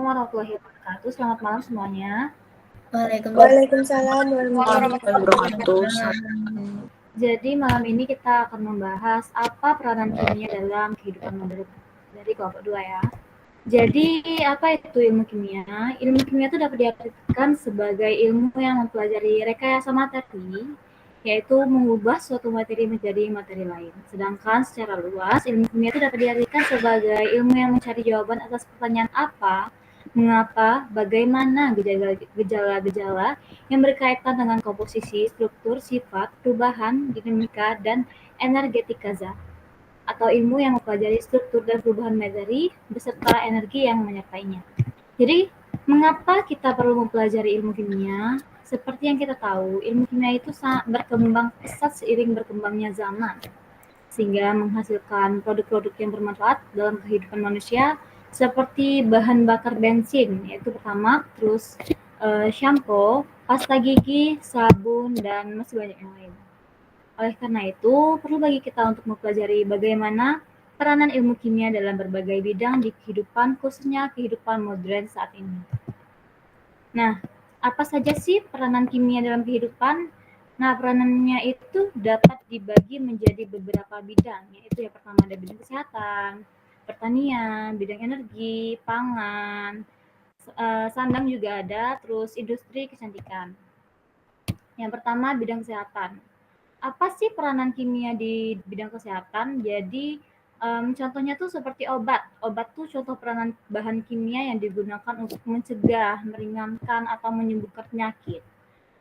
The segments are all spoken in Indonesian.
warahmatullahi wabarakatuh. Selamat malam semuanya. Waalaikumsalam warahmatullahi wabarakatuh. Jadi malam ini kita akan membahas apa peranan kimia dalam kehidupan modern dari kelompok 2 ya. Jadi apa itu ilmu kimia? Ilmu kimia itu dapat diartikan sebagai ilmu yang mempelajari rekayasa materi, yaitu mengubah suatu materi menjadi materi lain. Sedangkan secara luas, ilmu kimia itu dapat diartikan sebagai ilmu yang mencari jawaban atas pertanyaan apa, mengapa, bagaimana gejala-gejala yang berkaitan dengan komposisi, struktur, sifat, perubahan, dinamika, dan energetika zat, atau ilmu yang mempelajari struktur dan perubahan materi beserta energi yang menyertainya. Jadi, mengapa kita perlu mempelajari ilmu kimia? Seperti yang kita tahu, ilmu kimia itu sangat berkembang pesat seiring berkembangnya zaman, sehingga menghasilkan produk-produk yang bermanfaat dalam kehidupan manusia, seperti bahan bakar bensin, yaitu pertama, terus shampoo, pasta gigi, sabun, dan masih banyak yang lain. Oleh karena itu, perlu bagi kita untuk mempelajari bagaimana peranan ilmu kimia dalam berbagai bidang di kehidupan, khususnya kehidupan modern saat ini. Nah, apa saja sih peranan kimia dalam kehidupan? Nah, peranannya itu dapat dibagi menjadi beberapa bidang, yaitu yang pertama ada bidang kesehatan, pertanian, bidang energi, pangan, sandang juga ada, terus industri kecantikan. Yang pertama bidang kesehatan. Apa sih peranan kimia di bidang kesehatan? Jadi contohnya tuh seperti obat. Obat tuh contoh peranan bahan kimia yang digunakan untuk mencegah, meringankan, atau menyembuhkan penyakit.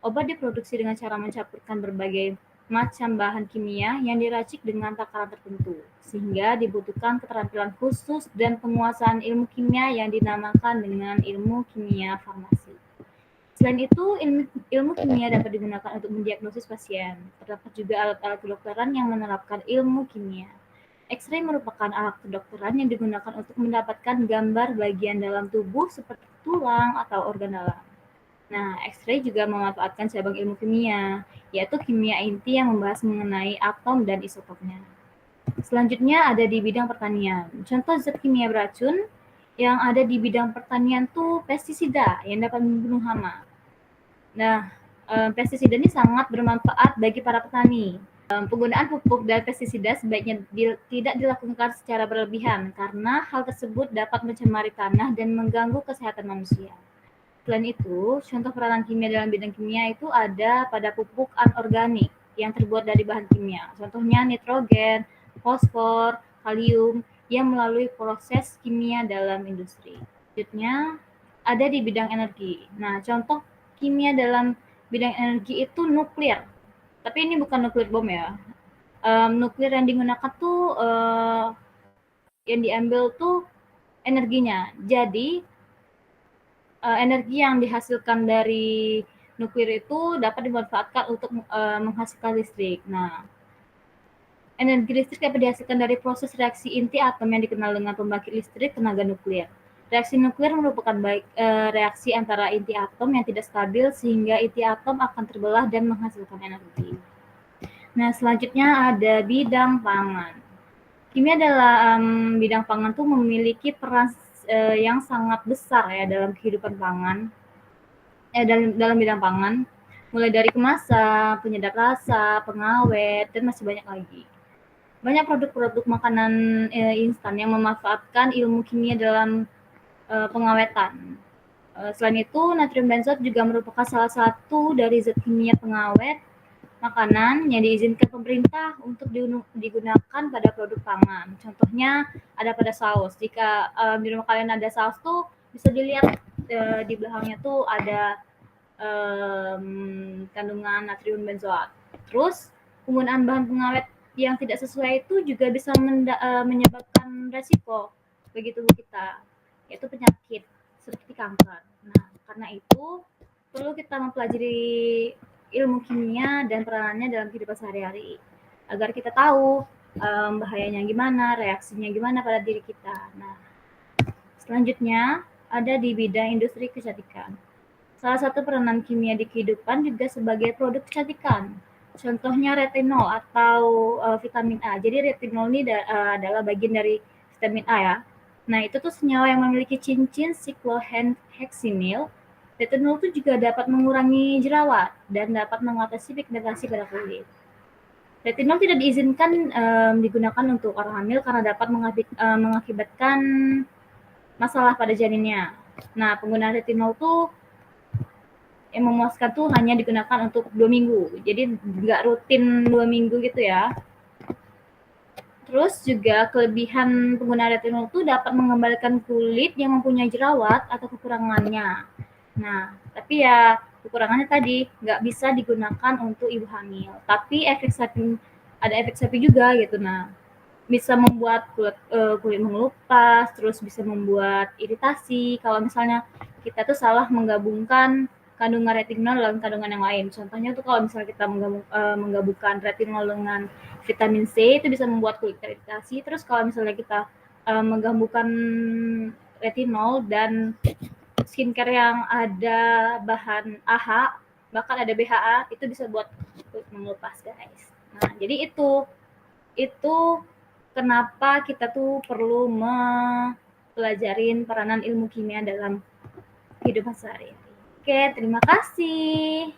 Obat diproduksi dengan cara mencampurkan berbagai macam bahan kimia yang diracik dengan takaran tertentu, sehingga dibutuhkan keterampilan khusus dan penguasaan ilmu kimia yang dinamakan dengan ilmu kimia farmasi. Selain itu, ilmu kimia dapat digunakan untuk mendiagnosis pasien. Terdapat juga alat-alat kedokteran yang menerapkan ilmu kimia. X-ray merupakan alat kedokteran yang digunakan untuk mendapatkan gambar bagian dalam tubuh seperti tulang atau organ dalam. Nah, X-ray juga memanfaatkan cabang ilmu kimia, yaitu kimia inti yang membahas mengenai atom dan isotopnya. Selanjutnya ada di bidang pertanian. Contoh zat kimia beracun yang ada di bidang pertanian tuh pestisida yang dapat membunuh hama. Nah, pestisida ini sangat bermanfaat bagi para petani. Penggunaan pupuk dan pestisida sebaiknya tidak dilakukan secara berlebihan karena hal tersebut dapat mencemari tanah dan mengganggu kesehatan manusia. Selain itu, contoh peranan kimia dalam bidang kimia itu ada pada pupuk anorganik yang terbuat dari bahan kimia. Contohnya nitrogen, fosfor, kalium yang melalui proses kimia dalam industri. Selanjutnya ada di bidang energi. Nah, contoh kimia dalam bidang energi itu nuklir. Tapi ini bukan nuklir bom ya. Nuklir yang digunakan tuh yang diambil tuh energinya. Jadi energi yang dihasilkan dari nuklir itu dapat dimanfaatkan untuk menghasilkan listrik. Nah, energi listrik dapat dihasilkan dari proses reaksi inti atom yang dikenal dengan pembangkit listrik tenaga nuklir. Reaksi nuklir merupakan reaksi antara inti atom yang tidak stabil sehingga inti atom akan terbelah dan menghasilkan energi. Nah, selanjutnya ada bidang pangan. Kimia dalam bidang pangan tuh memiliki peran yang sangat besar ya dalam kehidupan pangan. Dalam bidang pangan, mulai dari kemasan, penyedap rasa, pengawet, dan masih banyak lagi. Banyak produk-produk makanan instan yang memanfaatkan ilmu kimia dalam pengawetan. Selain itu, natrium benzot juga merupakan salah satu dari zat kimia pengawet makanan yang diizinkan pemerintah untuk digunakan pada produk pangan. Contohnya ada pada saus. Jika di rumah kalian ada saus tuh bisa dilihat di belakangnya tuh ada kandungan natrium benzoat. Terus penggunaan bahan pengawet yang tidak sesuai itu juga bisa menyebabkan resiko bagi tubuh kita, yaitu penyakit seperti kanker. Nah, karena itu perlu kita mempelajari ilmu kimia dan peranannya dalam kehidupan sehari-hari agar kita tahu bahayanya gimana, reaksinya gimana pada diri kita. Nah, selanjutnya ada di bidang industri kecantikan. Salah satu peranan kimia di kehidupan juga sebagai produk kecantikan. Contohnya retinol atau vitamin A. Jadi retinol ini adalah bagian dari vitamin A ya. Nah, itu tuh senyawa yang memiliki cincin sikloheksinil. Retinol itu juga dapat mengurangi jerawat dan dapat mengatasi pigmentasi pada kulit. Retinol tidak diizinkan digunakan untuk orang hamil karena dapat mengakibatkan masalah pada janinnya. Nah, penggunaan retinol tuh yang memuaskan tuh hanya digunakan untuk 2 minggu. Jadi nggak rutin 2 minggu gitu ya. Terus juga kelebihan penggunaan retinol itu dapat mengembalikan kulit yang mempunyai jerawat atau kekurangannya. Nah, tapi ya kekurangannya tadi nggak bisa digunakan untuk ibu hamil. Tapi ada efek samping juga gitu. Nah, bisa membuat kulit mengelupas, terus bisa membuat iritasi. Kalau misalnya kita tuh salah menggabungkan kandungan retinol dengan kandungan yang lain. Contohnya tuh kalau misalnya kita menggabungkan retinol dengan vitamin C itu bisa membuat kulit iritasi. Terus kalau misalnya kita menggabungkan retinol dan skincare yang ada bahan AHA, bahkan ada BHA, itu bisa buat kulit mengelupas, guys. Nah, jadi itu kenapa kita tuh perlu mempelajarin peranan ilmu kimia dalam kehidupan sehari-hari. Oke, terima kasih.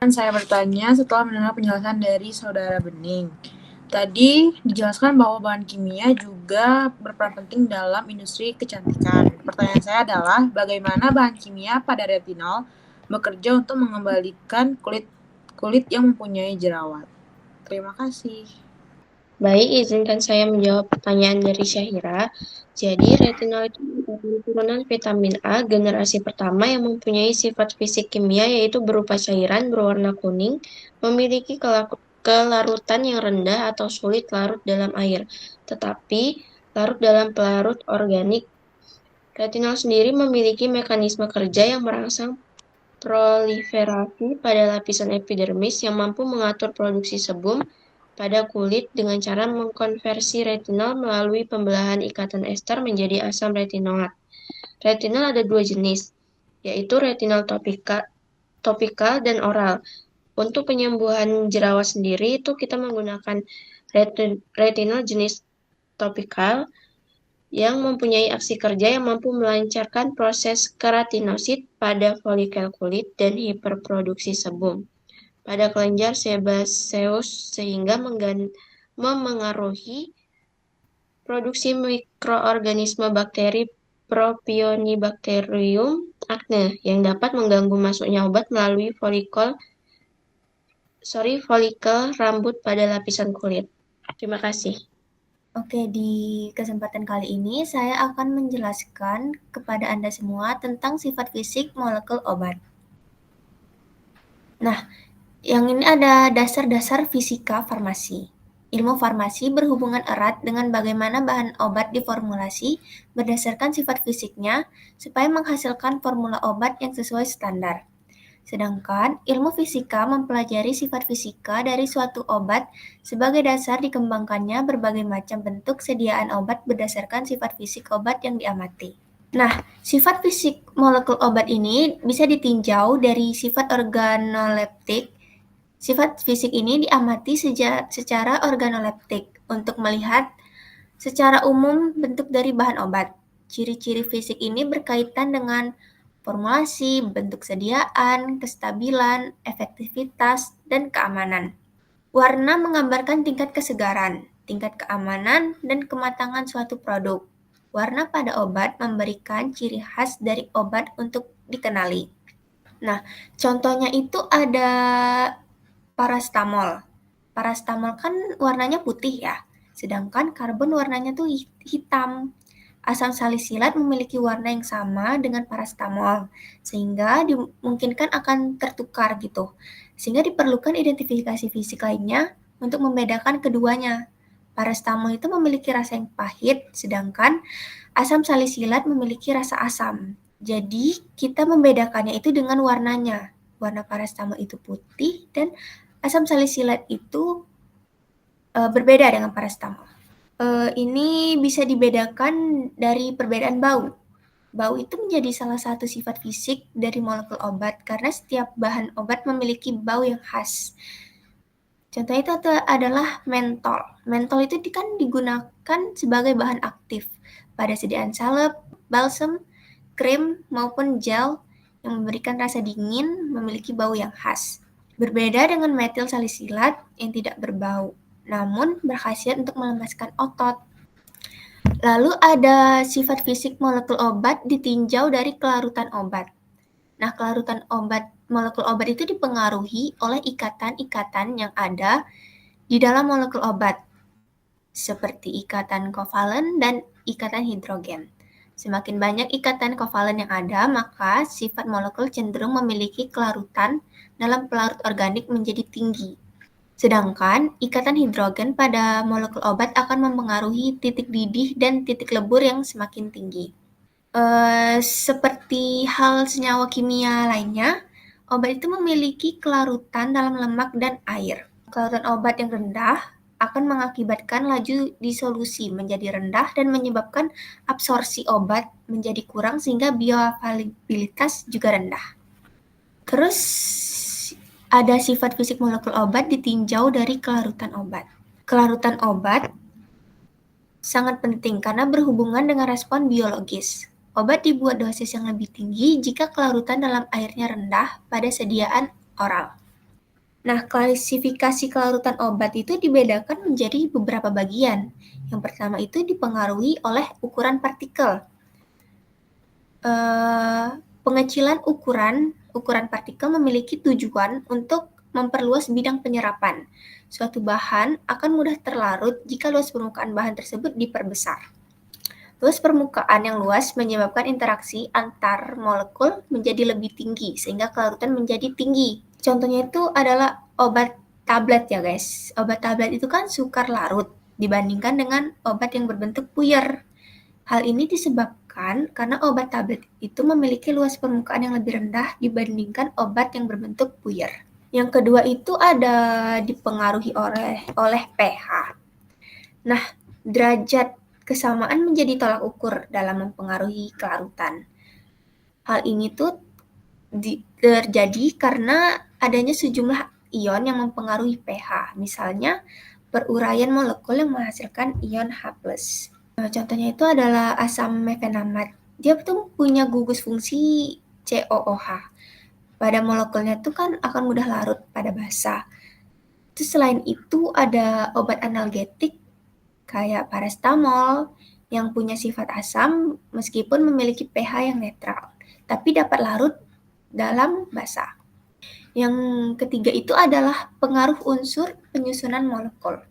Dan saya bertanya setelah mendengar penjelasan dari Saudara Bening. Tadi dijelaskan bahwa bahan kimia juga berperan penting dalam industri kecantikan. Pertanyaan saya adalah, bagaimana bahan kimia pada retinol bekerja untuk mengembalikan kulit yang mempunyai jerawat? Terima kasih. Baik, izinkan saya menjawab pertanyaan dari Syahira. Jadi, retinol itu merupakan turunan vitamin A generasi pertama yang mempunyai sifat fisik kimia yaitu berupa cairan berwarna kuning, memiliki kelarutan yang rendah atau sulit larut dalam air, tetapi larut dalam pelarut organik. Retinol sendiri memiliki mekanisme kerja yang merangsang proliferasi pada lapisan epidermis yang mampu mengatur produksi sebum pada kulit dengan cara mengkonversi retinol melalui pembelahan ikatan ester menjadi asam retinoat. Retinol ada dua jenis, yaitu retinol topikal dan oral. Untuk penyembuhan jerawat sendiri itu kita menggunakan retinol jenis topikal yang mempunyai aksi kerja yang mampu melancarkan proses keratinosit pada folikel kulit dan hiperproduksi sebum pada kelenjar sebaceous sehingga memengaruhi produksi mikroorganisme bakteri Propionibacterium acne yang dapat mengganggu masuknya obat melalui folikel rambut pada lapisan kulit. Terima kasih. Oke, di kesempatan kali ini saya akan menjelaskan kepada Anda semua tentang sifat fisik molekul obat. Nah, yang ini ada dasar-dasar fisika farmasi. Ilmu farmasi berhubungan erat dengan bagaimana bahan obat diformulasi berdasarkan sifat fisiknya supaya menghasilkan formula obat yang sesuai standar. Sedangkan ilmu fisika mempelajari sifat fisika dari suatu obat sebagai dasar dikembangkannya berbagai macam bentuk sediaan obat berdasarkan sifat fisik obat yang diamati. Nah, sifat fisik molekul obat ini bisa ditinjau dari sifat organoleptik. Sifat fisik ini diamati secara organoleptik untuk melihat secara umum bentuk dari bahan obat. Ciri-ciri fisik ini berkaitan dengan formulasi, bentuk sediaan, kestabilan, efektivitas, dan keamanan. Warna menggambarkan tingkat kesegaran, tingkat keamanan, dan kematangan suatu produk. Warna pada obat memberikan ciri khas dari obat untuk dikenali. Nah, contohnya itu ada parastamol. Parastamol kan warnanya putih ya, sedangkan karbon warnanya tuh hitam. Asam salisilat memiliki warna yang sama dengan parastamol, sehingga dimungkinkan akan tertukar gitu. Sehingga diperlukan identifikasi fisik lainnya untuk membedakan keduanya. Parastamol itu memiliki rasa yang pahit, sedangkan asam salisilat memiliki rasa asam. Jadi, kita membedakannya itu dengan warnanya. Warna parastamol itu putih dan asam salisilat itu berbeda dengan parastamol. Ini bisa dibedakan dari perbedaan bau. Bau itu menjadi salah satu sifat fisik dari molekul obat karena setiap bahan obat memiliki bau yang khas. Contohnya itu adalah mentol. Mentol itu kan digunakan sebagai bahan aktif. pada sediaan salep, balsem, krim, maupun gel yang memberikan rasa dingin memiliki bau yang khas. Berbeda dengan metil salisilat yang tidak berbau, namun berkhasiat untuk melemaskan otot. Lalu ada sifat fisik molekul obat ditinjau dari kelarutan obat. Nah, kelarutan molekul obat itu dipengaruhi oleh ikatan-ikatan yang ada di dalam molekul obat, seperti ikatan kovalen dan ikatan hidrogen. Semakin banyak ikatan kovalen yang ada, maka sifat molekul cenderung memiliki kelarutan dalam pelarut organik menjadi tinggi. Sedangkan ikatan hidrogen pada molekul obat akan mempengaruhi titik didih dan titik lebur yang semakin tinggi. Seperti hal senyawa kimia lainnya, obat itu memiliki kelarutan dalam lemak dan air. Kelarutan obat yang rendah akan mengakibatkan laju disolusi menjadi rendah dan menyebabkan absorpsi obat menjadi kurang sehingga bioavailabilitas juga rendah. Terus ada sifat fisik molekul obat ditinjau dari kelarutan obat. Kelarutan obat sangat penting karena berhubungan dengan respon biologis. Obat dibuat dosis yang lebih tinggi jika kelarutan dalam airnya rendah pada sediaan oral. Nah, klasifikasi kelarutan obat itu dibedakan menjadi beberapa bagian. Yang pertama itu dipengaruhi oleh ukuran partikel. Pengecilan ukuran partikel memiliki tujuan untuk memperluas bidang penyerapan. Suatu bahan akan mudah terlarut jika luas permukaan bahan tersebut diperbesar. Luas permukaan yang luas menyebabkan interaksi antar molekul menjadi lebih tinggi, sehingga kelarutan menjadi tinggi. Contohnya itu adalah obat tablet ya guys. Obat tablet itu kan sukar larut dibandingkan dengan obat yang berbentuk puyer. Hal ini disebabkan karena obat tablet itu memiliki luas permukaan yang lebih rendah dibandingkan obat yang berbentuk puyer. Yang kedua itu ada dipengaruhi oleh pH. Nah, derajat kesamaan menjadi tolak ukur dalam mempengaruhi kelarutan. Hal ini tuh terjadi karena adanya sejumlah ion yang mempengaruhi pH. Misalnya, peruraian molekul yang menghasilkan ion H+. Contohnya itu adalah asam mefenamat. Dia tuh punya gugus fungsi COOH. Pada molekulnya tuh kan akan mudah larut pada basa. Terus selain itu ada obat analgetik kayak paracetamol yang punya sifat asam meskipun memiliki pH yang netral, tapi dapat larut dalam basa. Yang ketiga itu adalah pengaruh unsur penyusunan molekul.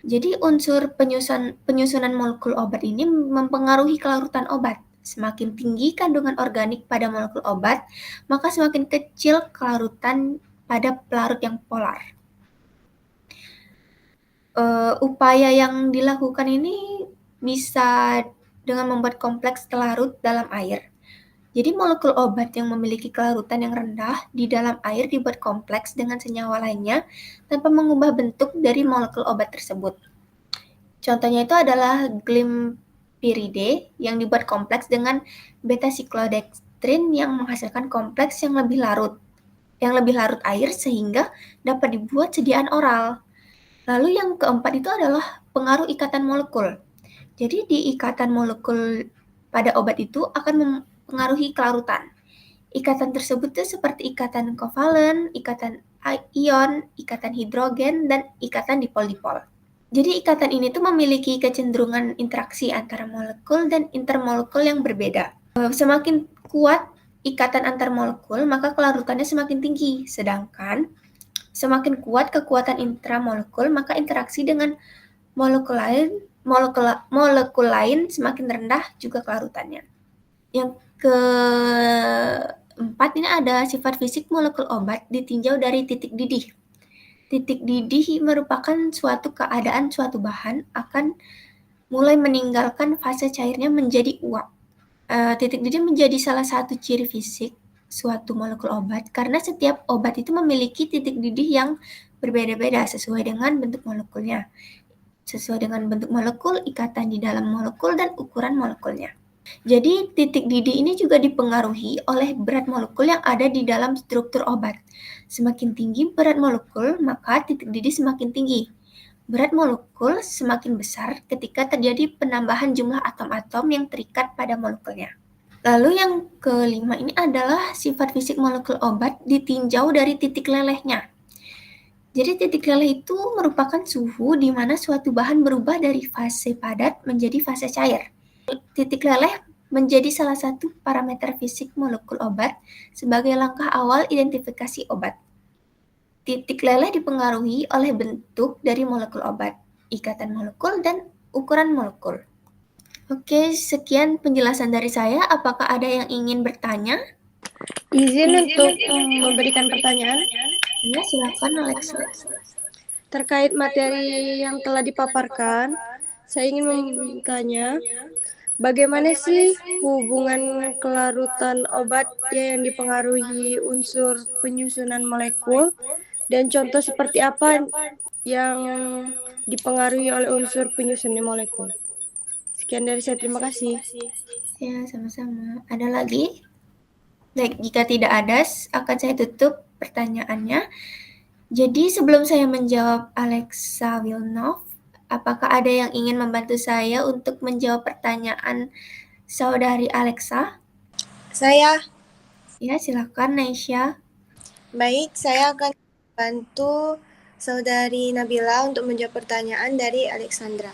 Jadi unsur penyusunan molekul obat ini mempengaruhi kelarutan obat. Semakin tinggi kandungan organik pada molekul obat, maka semakin kecil kelarutan pada pelarut yang polar. Upaya yang dilakukan ini bisa dengan membuat kompleks larut dalam air. Jadi molekul obat yang memiliki kelarutan yang rendah di dalam air dibuat kompleks dengan senyawa lainnya tanpa mengubah bentuk dari molekul obat tersebut. Contohnya itu adalah glimpiride yang dibuat kompleks dengan beta-siklodextrin yang menghasilkan kompleks yang lebih larut air sehingga dapat dibuat sediaan oral. Lalu yang keempat itu adalah pengaruh ikatan molekul. Jadi di ikatan molekul pada obat itu akan mempengaruhi kelarutan. Ikatan tersebut itu seperti ikatan kovalen, ikatan ion, ikatan hidrogen, dan ikatan dipol-dipol. Jadi ikatan ini tuh memiliki kecenderungan interaksi antara molekul dan intermolekul yang berbeda. Semakin kuat ikatan antar molekul, maka kelarutannya semakin tinggi. Sedangkan semakin kuat kekuatan intramolekul, maka interaksi dengan molekul lain semakin rendah juga kelarutannya. Yang keempat ini ada sifat fisik molekul obat ditinjau dari titik didih. Titik didih merupakan suatu keadaan suatu bahan akan mulai meninggalkan fase cairnya menjadi uap. Titik didih menjadi salah satu ciri fisik suatu molekul obat karena setiap obat itu memiliki titik didih yang berbeda-beda sesuai dengan bentuk molekulnya. Sesuai dengan bentuk molekul, ikatan di dalam molekul, dan ukuran molekulnya. Jadi titik didih ini juga dipengaruhi oleh berat molekul yang ada di dalam struktur obat. Semakin tinggi berat molekul, maka titik didih semakin tinggi. Berat molekul semakin besar ketika terjadi penambahan jumlah atom-atom yang terikat pada molekulnya. Lalu yang kelima ini adalah sifat fisik molekul obat ditinjau dari titik lelehnya. Jadi titik leleh itu merupakan suhu di mana suatu bahan berubah dari fase padat menjadi fase cair. Titik leleh menjadi salah satu parameter fisik molekul obat sebagai langkah awal identifikasi obat. Titik leleh dipengaruhi oleh bentuk dari molekul obat, ikatan molekul, dan ukuran molekul. Oke, sekian penjelasan dari saya. Apakah ada yang ingin bertanya? Izin untuk memberikan pertanyaan Ya, silakan Alexa. terkait materi yang telah dipaparkan. Saya ingin bertanya, bagaimana sih hubungan kelarutan obat yang dipengaruhi unsur penyusunan molekul dan contoh seperti apa yang dipengaruhi oleh unsur penyusun molekul? Sekian dari saya, terima kasih. Ya, sama-sama. Ada lagi? Baik, jika tidak ada, akan saya tutup pertanyaannya. Jadi sebelum saya menjawab Alexa Wilnov, apakah ada yang ingin membantu saya untuk menjawab pertanyaan saudari Alexa? Saya, Ya, silakan Naisha. baik, saya akan bantu saudari Nabila untuk menjawab pertanyaan dari Alexandra.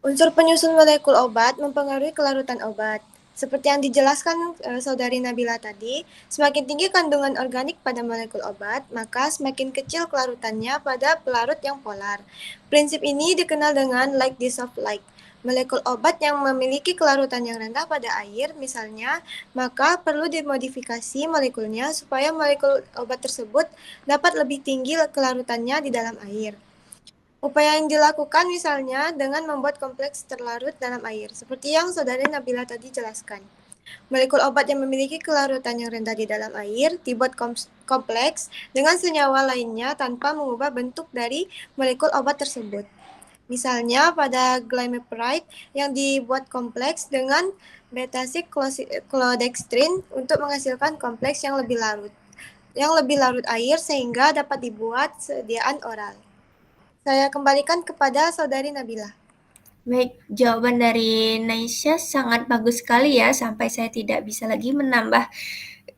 Unsur penyusun molekul obat mempengaruhi kelarutan obat. Seperti yang dijelaskan saudari Nabila tadi, semakin tinggi kandungan organik pada molekul obat, maka semakin kecil kelarutannya pada pelarut yang polar. Prinsip ini dikenal dengan like dissolve like. Molekul obat yang memiliki kelarutan yang rendah pada air, misalnya, maka perlu dimodifikasi molekulnya supaya molekul obat tersebut dapat lebih tinggi kelarutannya di dalam air. Upaya yang dilakukan misalnya dengan membuat kompleks terlarut dalam air, seperti yang saudari Nabila tadi jelaskan. Molekul obat yang memiliki kelarutan yang rendah di dalam air dibuat kompleks dengan senyawa lainnya tanpa mengubah bentuk dari molekul obat tersebut. Misalnya pada glimepiride yang dibuat kompleks dengan beta-6 clodextrin untuk menghasilkan kompleks yang lebih larut air sehingga dapat dibuat sediaan oral. Saya kembalikan kepada saudari Nabila. Baik, jawaban dari Naisha sangat bagus sekali ya, sampai saya tidak bisa lagi menambah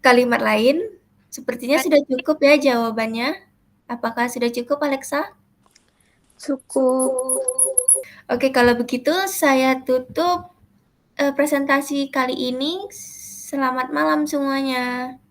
kalimat lain. Sepertinya sudah cukup ya jawabannya. Apakah sudah cukup, Alexa? Cukup. Oke, kalau begitu saya tutup presentasi kali ini. Selamat malam semuanya.